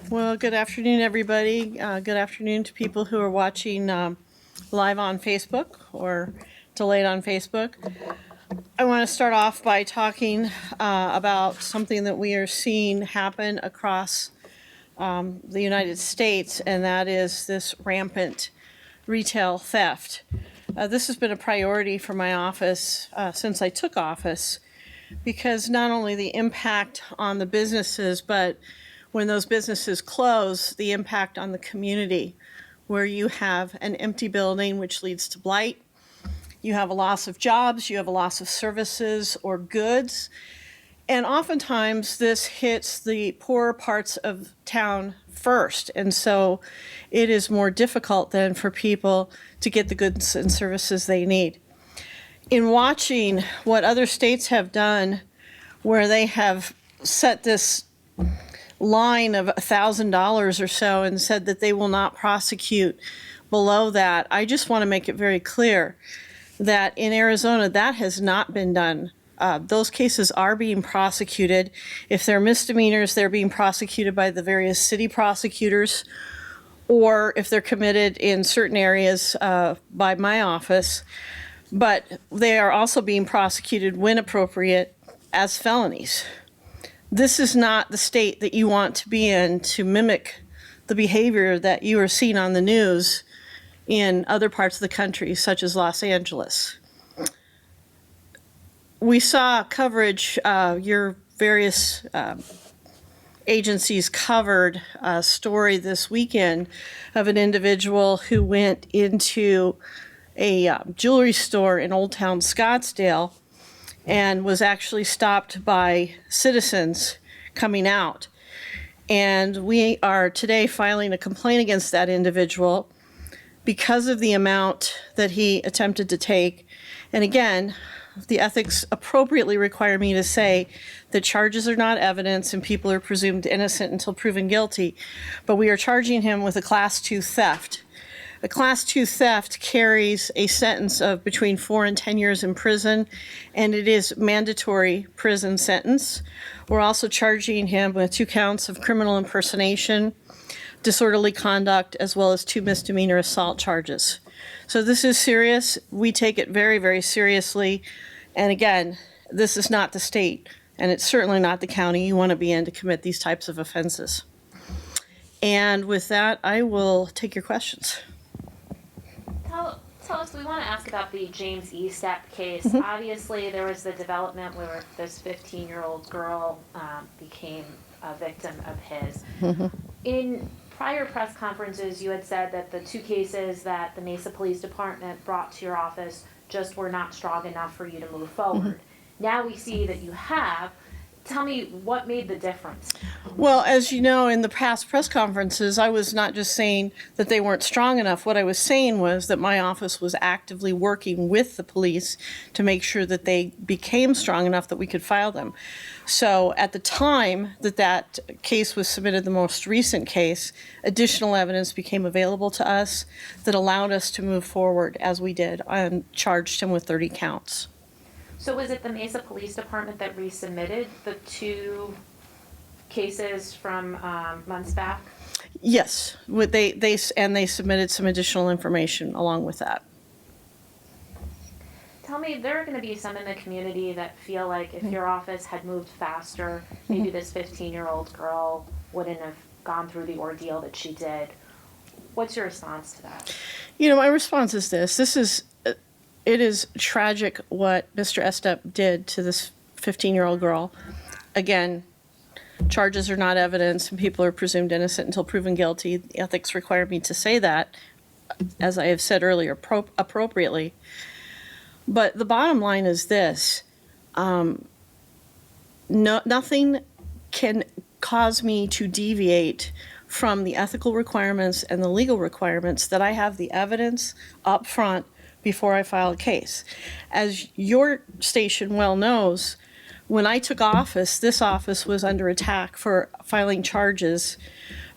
Well, good afternoon, everybody. Good afternoon to people who are watching live on Facebook or delayed on Facebook. I want to start off by talking about something that we are seeing happen across the United States, and that is this rampant retail theft. This has been a priority for my office since I took office, because not only the impact on the businesses, but when those businesses close, the impact on the community, where you have an empty building, which leads to blight. You have a loss of jobs, you have a loss of services or goods. And oftentimes this hits the poorer parts of town first. And so it is more difficult then for people to get the goods and services they need. In watching what other states have done, where they have set this line of $1,000 or so and said that they will not prosecute below that, I just want to make it very clear that in Arizona that has not been done. Those cases are being prosecuted. If they're misdemeanors, they're being prosecuted by the various city prosecutors, or if they're committed in certain areas by my office. But they are also being prosecuted, when appropriate, as felonies. This is not the state that you want to be in, to mimic the behavior that you are seeing on the news in other parts of the country, such as Los Angeles. We saw coverage, your various agencies covered a story this weekend of an individual who went into a jewelry store in Old Town Scottsdale and was actually stopped by citizens coming out. And we are today filing a complaint against that individual because of the amount that he attempted to take. And again, the ethics appropriately require me to say that charges are not evidence and people are presumed innocent until proven guilty. But we are charging him with a Class 2 theft. A Class 2 theft carries a sentence of between 4 and 10 years in prison, and it is mandatory prison sentence. We're also charging him with 2 counts of criminal impersonation, disorderly conduct, as well as 2 misdemeanor assault charges. So this is serious. We take it very, very seriously. And again, this is not the state, and it's certainly not the county you want to be in to commit these types of offenses. And with that, I will take your questions. Tell us, we want to ask about the James E. Stepp case. Obviously, there was the development where this 15-year-old girl became a victim of his. In prior press conferences, you had said that the 2 cases that the Mesa Police Department brought to your office just were not strong enough for you to move forward. Now we see that you have. Tell me what made the difference. Well, as you know, in the past press conferences, I was not just saying that they weren't strong enough. What I was saying was that my office was actively working with the police to make sure that they became strong enough that we could file them. So at the time that that case was submitted, the most recent case, additional evidence became available to us that allowed us to move forward as we did and charged him with 30 counts. So was it the Mesa Police Department that resubmitted the 2 cases from months back? Yes, they submitted some additional information along with that. Tell me, there are going to be some in the community that feel like if your office had moved faster, maybe this 15-year-old girl wouldn't have gone through the ordeal that she did. What's your response to that? You know, my response is this. It is tragic what Mr. Estep did to this 15-year-old girl. Again, charges are not evidence, and people are presumed innocent until proven guilty. The ethics require me to say that, as I have said earlier, appropriately. But the bottom line is this. Nothing can cause me to deviate from the ethical requirements and the legal requirements that I have the evidence up front before I file a case. As your station well knows, when I took office, this office was under attack for filing charges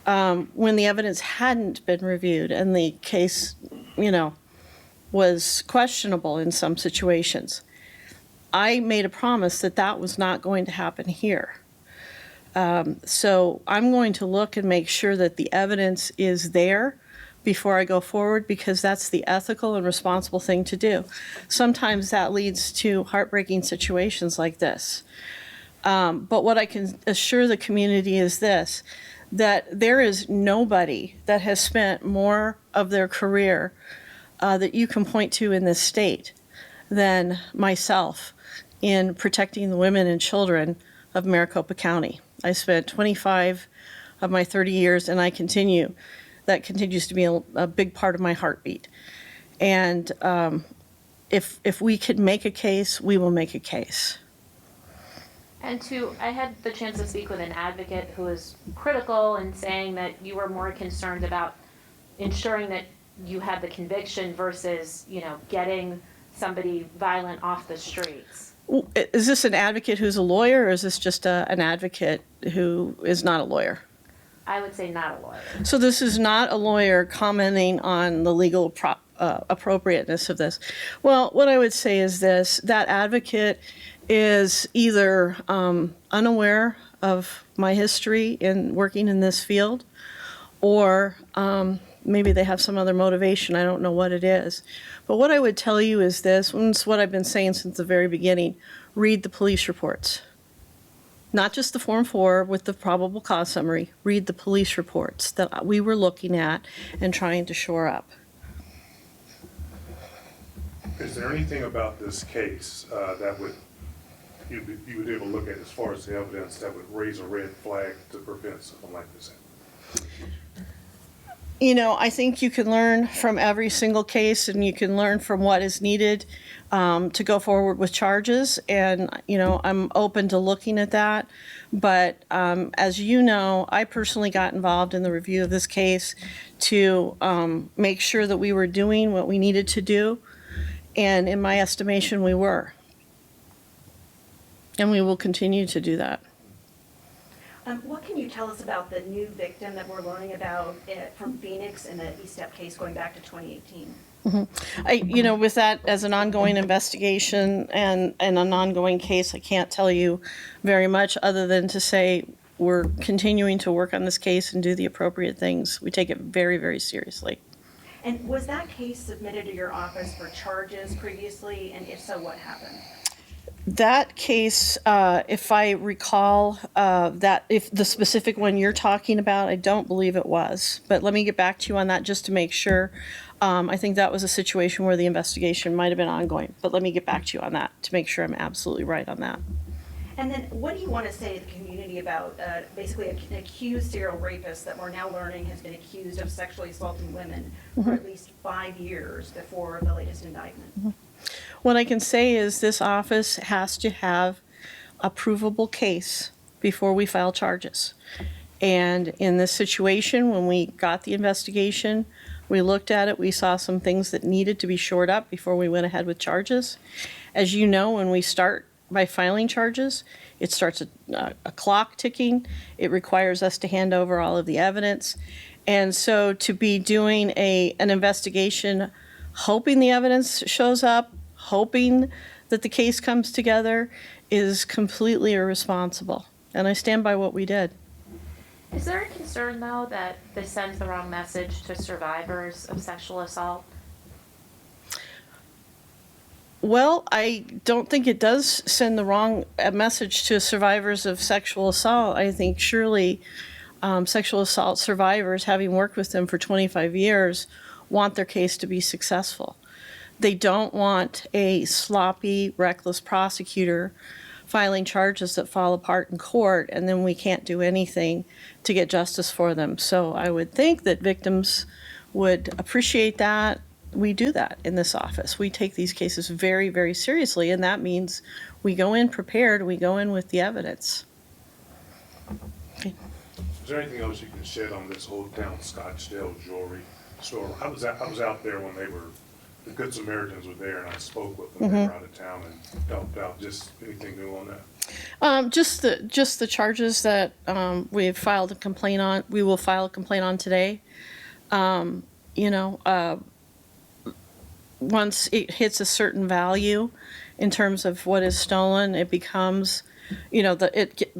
when the evidence hadn't been reviewed and the case, was questionable in some situations. I made a promise that that was not going to happen here. So I'm going to look and make sure that the evidence is there before I go forward, because that's the ethical and responsible thing to do. Sometimes that leads to heartbreaking situations like this. But what I can assure the community is this, that there is nobody that has spent more of their career that you can point to in this state than myself in protecting the women and children of Maricopa County. I spent 25 of my 30 years, and that continues to be a big part of my heartbeat. And if we could make a case, we will make a case. And I had the chance to speak with an advocate who was critical and saying that you were more concerned about ensuring that you had the conviction versus, getting somebody violent off the streets. Is this an advocate who's a lawyer, or is this just an advocate who is not a lawyer? I would say not a lawyer. So this is not a lawyer commenting on the legal appropriateness of this. Well, what I would say is this, that advocate is either unaware of my history in working in this field, or maybe they have some other motivation. I don't know what it is. But what I would tell you is this, and it's what I've been saying since the very beginning: read the police reports. Not just the Form 4 with the probable cause summary. Read the police reports that we were looking at and trying to shore up. Is there anything about this case that you would be able to look at as far as the evidence that would raise a red flag to prevent something like this happening? I think you can learn from every single case, and you can learn from what is needed to go forward with charges. And, I'm open to looking at that. But as you know, I personally got involved in the review of this case to make sure that we were doing what we needed to do. And in my estimation, we were. And we will continue to do that. What can you tell us about the new victim that we're learning about from Phoenix in the ESTEP case going back to 2018? With that as an ongoing investigation and an ongoing case, I can't tell you very much other than to say we're continuing to work on this case and do the appropriate things. We take it very, very seriously. And was that case submitted to your office for charges previously? And if so, what happened? That case, if I recall, if the specific one you're talking about, I don't believe it was. But let me get back to you on that just to make sure. I think that was a situation where the investigation might have been ongoing. But let me get back to you on that to make sure I'm absolutely right on that. And then what do you want to say to the community about basically an accused serial rapist that we're now learning has been accused of sexually assaulting women for at least 5 years before the latest indictment? Mm-hmm. What I can say is this office has to have a provable case before we file charges. And in this situation, when we got the investigation, we looked at it, we saw some things that needed to be shored up before we went ahead with charges. As you know, when we start by filing charges, it starts a clock ticking. It requires us to hand over all of the evidence. And so to be doing an investigation, hoping the evidence shows up, hoping that the case comes together, is completely irresponsible. And I stand by what we did. Is there a concern, though, that this sends the wrong message to survivors of sexual assault? Well, I don't think it does send the wrong message to survivors of sexual assault. I think surely sexual assault survivors, having worked with them for 25 years, want their case to be successful. They don't want a sloppy, reckless prosecutor filing charges that fall apart in court, and then we can't do anything to get justice for them. So I would think that victims would appreciate that. We do that in this office. We take these cases very, very seriously, and that means we go in prepared, we go in with the evidence. Okay. Is there anything else you can shed on this Old Town Scottsdale jewelry store? I was out there when the Good Samaritans were there, and I spoke with them. They were out of town and helped out. Just anything new on that? Just the charges that we've filed a complaint on. We will file a complaint on today. Once it hits a certain value in terms of what is stolen, it becomes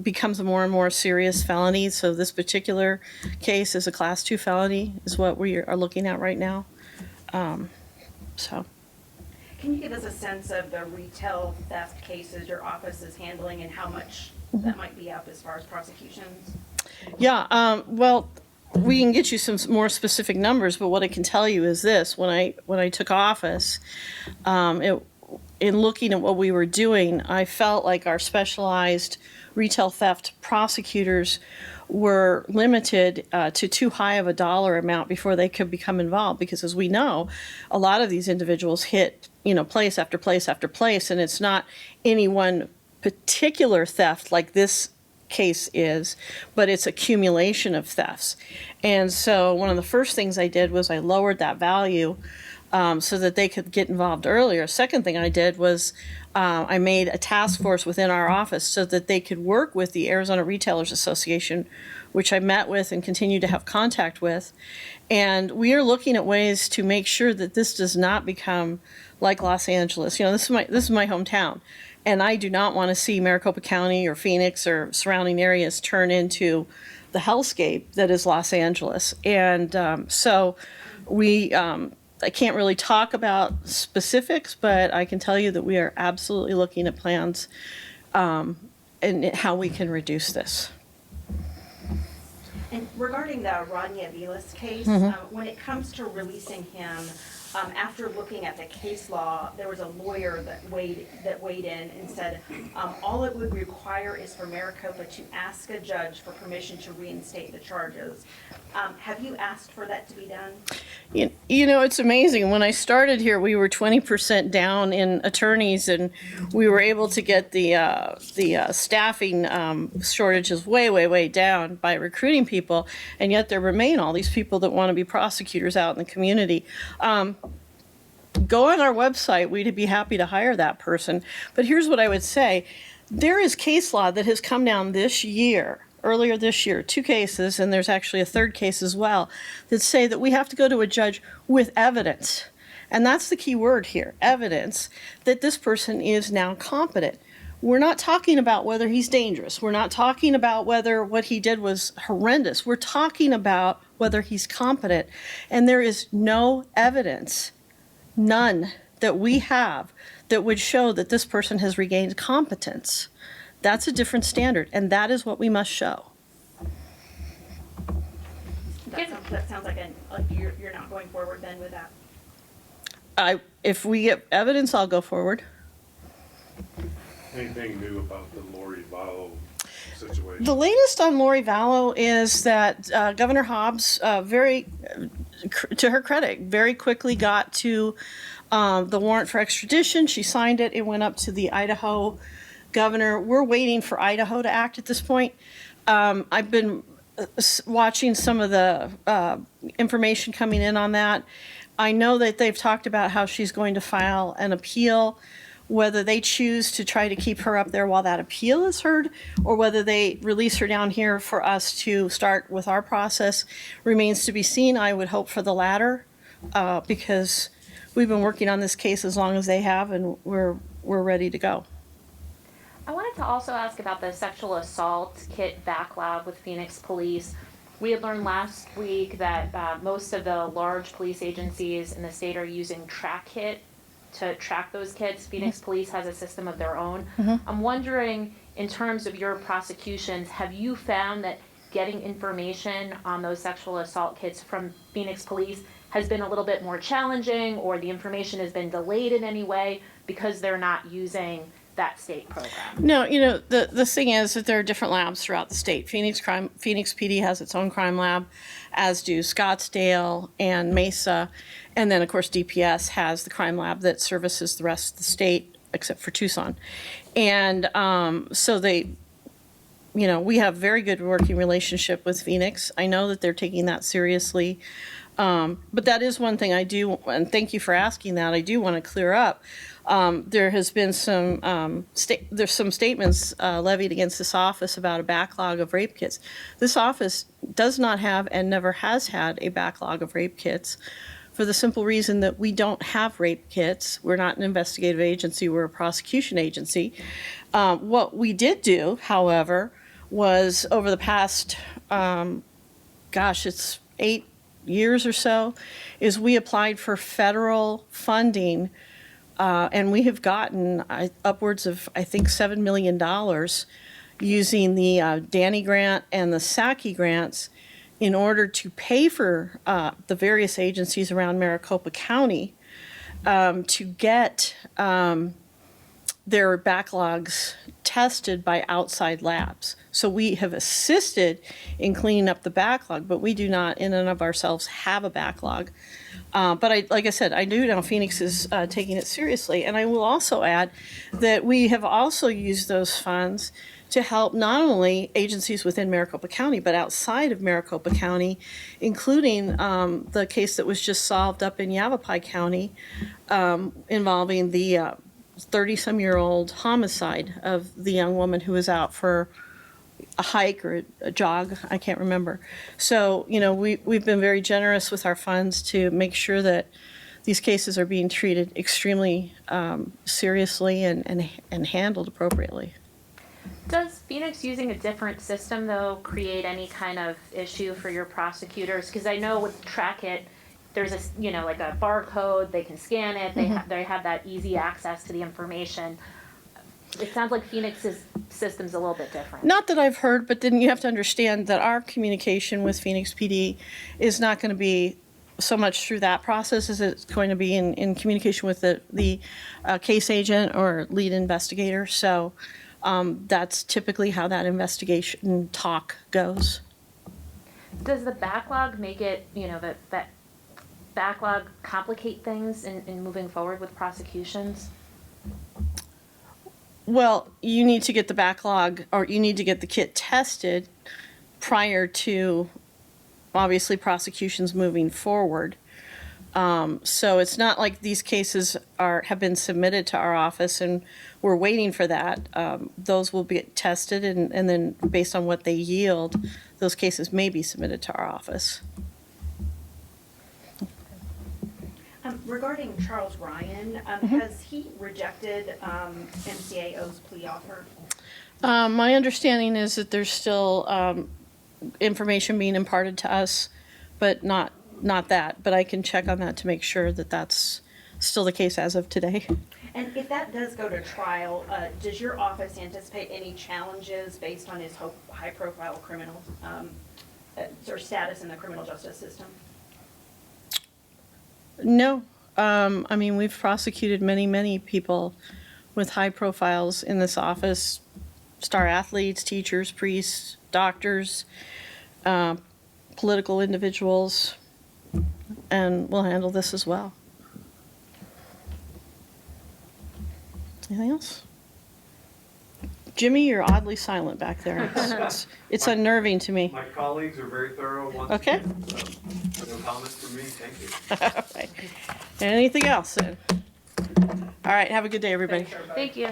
becomes a more and more serious felony. So this particular case is a Class 2 felony, is what we are looking at right now. So. Can you give us a sense of the retail theft cases your office is handling and how much that might be up as far as prosecutions? Yeah, well, we can get you some more specific numbers, but what I can tell you is this: when I took office, in looking at what we were doing, I felt like our specialized retail theft prosecutors were limited to too high of a dollar amount before they could become involved. Because as we know, a lot of these individuals hit, place after place after place, and it's not any one particular theft like this case is, but it's accumulation of thefts. And so one of the first things I did was I lowered that value so that they could get involved earlier. Second thing I did was I made a task force within our office so that they could work with the Arizona Retailers Association, which I met with and continue to have contact with. And we are looking at ways to make sure that this does not become like Los Angeles. This is my hometown. And I do not want to see Maricopa County or Phoenix or surrounding areas turn into the hellscape that is Los Angeles. And so I can't really talk about specifics, but I can tell you that we are absolutely looking at plans and how we can reduce this. And regarding the Rodney Aviles case, when it comes to releasing him, after looking at the case law, there was a lawyer that weighed in and said, all it would require is for Maricopa to ask a judge for permission to reinstate the charges. Have you asked for that to be done? It's amazing. When I started here, we were 20% down in attorneys, and we were able to get the staffing shortages way, way, way down by recruiting people, and yet there remain all these people that want to be prosecutors out in the community. Go on our website. We'd be happy to hire that person. But here's what I would say. There is case law that has come down earlier this year, 2 cases, and there's actually a 3rd case as well, that say that we have to go to a judge with evidence. And that's the key word here, evidence, that this person is now competent. We're not talking about whether he's dangerous. We're not talking about whether what he did was horrendous. We're talking about whether he's competent. And there is no evidence, none, that we have that would show that this person has regained competence. That's a different standard, and that is what we must show. That sounds like you're not going forward then with that. If we get evidence, I'll go forward. Anything new about the Lori Vallow situation? The latest on Lori Vallow is that Governor Hobbs, to her credit, very quickly got to the warrant for extradition. She signed it. It went up to the Idaho governor. We're waiting for Idaho to act at this point. I've been watching some of the information coming in on that. I know that they've talked about how she's going to file an appeal. Whether they choose to try to keep her up there while that appeal is heard, or whether they release her down here for us to start with our process, remains to be seen. I would hope for the latter, because we've been working on this case as long as they have, and we're ready to go. I wanted to also ask about the sexual assault kit backlog with Phoenix Police. We had learned last week that most of the large police agencies in the state are using TrackKit to track those kits. Phoenix Police has a system of their own. I'm wondering, in terms of your prosecutions, have you found that getting information on those sexual assault kits from Phoenix Police has been a little bit more challenging, or the information has been delayed in any way because they're not using that state program? No, the thing is that there are different labs throughout the state. Phoenix PD has its own crime lab, as do Scottsdale and Mesa. And then, of course, DPS has the crime lab that services the rest of the state, except for Tucson. And so we have very good working relationship with Phoenix. I know that they're taking that seriously. But that is one thing I do, and thank you for asking that, I do want to clear up. There has been there's some statements levied against this office about a backlog of rape kits. This office does not have and never has had a backlog of rape kits. for the simple reason that we don't have rape kits. We're not an investigative agency, we're a prosecution agency. What we did do, however, was over the past, it's 8 years or so, is we applied for federal funding, and we have gotten upwards of, I think, $7 million using the Danny grant and the Saki grants in order to pay for the various agencies around Maricopa County to get their backlogs tested by outside labs. So we have assisted in cleaning up the backlog, but we do not in and of ourselves have a backlog. But like I said, I do know Phoenix is taking it seriously. And I will also add that we have also used those funds to help not only agencies within Maricopa County, but outside of Maricopa County, including the case that was just solved up in Yavapai County involving the 30-some-year-old homicide of the young woman who was out for a hike or a jog, I can't remember. So, we've been very generous with our funds to make sure that these cases are being treated extremely seriously and handled appropriately. Does Phoenix using a different system, though, create any kind of issue for your prosecutors? Because I know with Track It, there's like a barcode, they can scan it, they have that easy access to the information. It sounds like Phoenix's system's a little bit different. Not that I've heard, but then you have to understand that our communication with Phoenix PD is not going to be so much through that process as it's going to be in communication with the case agent or lead investigator. So that's typically how that investigation talk goes. Does the backlog make it, that backlog complicate things in moving forward with prosecutions? Well, you need to get the backlog, or you need to get the kit tested prior to, obviously, prosecutions moving forward. So it's not like these cases have been submitted to our office and we're waiting for that. Those will be tested, and then based on what they yield, those cases may be submitted to our office. Regarding Charles Ryan, has he rejected MCAO's plea offer? My understanding is that there's still information being imparted to us, but not that. But I can check on that to make sure that that's still the case as of today. And if that does go to trial, does your office anticipate any challenges based on his high-profile criminal or status in the criminal justice system? No. I mean, we've prosecuted many people with high profiles in this office, star athletes, teachers, priests, doctors, political individuals, and we'll handle this as well. Anything else? Jimmy, you're oddly silent back there. It's unnerving to me. My colleagues are very thorough. Okay. No comments from me. Thank you. All right. Anything else then? All right. Have a good day, everybody. Thank you.